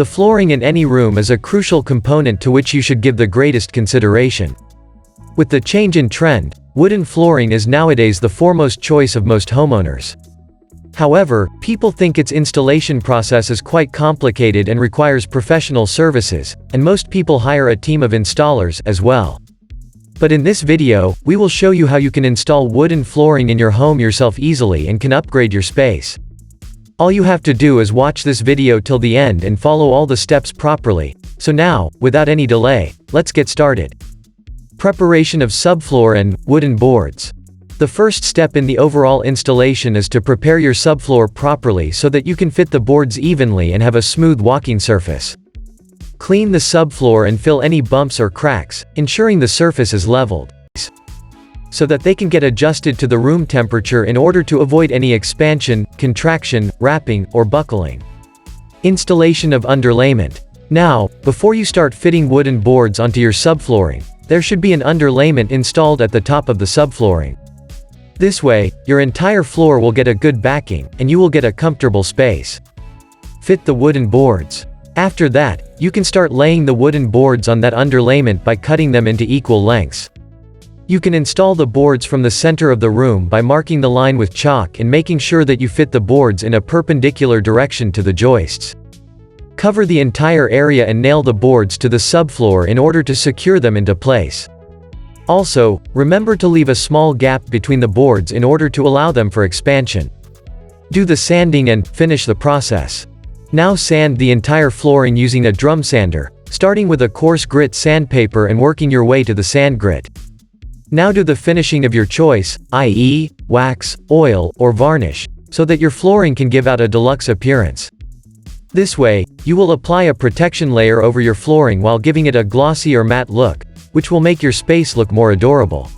The flooring in any room is a crucial component to which you should give the greatest consideration. With the change in trend, wooden flooring is nowadays the foremost choice of most homeowners. However, people think its installation process is quite complicated and requires professional services, and most people hire a team of installers as well. But in this video, we will show you how you can install wooden flooring in your home yourself easily and can upgrade your space. All you have to do is watch this video till the end and follow all the steps properly. So now, without any delay, let's get started. Preparation of subfloor and wooden boards. The first step in the overall installation is to prepare your subfloor properly so that you can fit the boards evenly and have a smooth walking surface. Clean the subfloor and fill any bumps or cracks, ensuring the surface is leveled, so that they can get adjusted to the room temperature in order to avoid any expansion, contraction, wrapping, or buckling. Installation of underlayment. Now, before you start fitting wooden boards onto your subflooring, there should be an underlayment installed at the top of the subflooring. This way, your entire floor will get a good backing, and you will get a comfortable space. Fit the wooden boards. After that, you can start laying the wooden boards on that underlayment by cutting them into equal lengths. You can install the boards from the center of the room by marking the line with chalk and making sure that you fit the boards in a perpendicular direction to the joists. Cover the entire area and nail the boards to the subfloor in order to secure them into place. Also, remember to leave a small gap between the boards in order to allow them for expansion. Do the sanding and finish the process. Now sand the entire flooring using a drum sander, starting with a coarse grit sandpaper and working your way to the sand grit. Now do the finishing of your choice, i.e., wax, oil, or varnish, so that your flooring can give out a deluxe appearance. This way, you will apply a protection layer over your flooring while giving it a glossy or matte look, which will make your space look more adorable.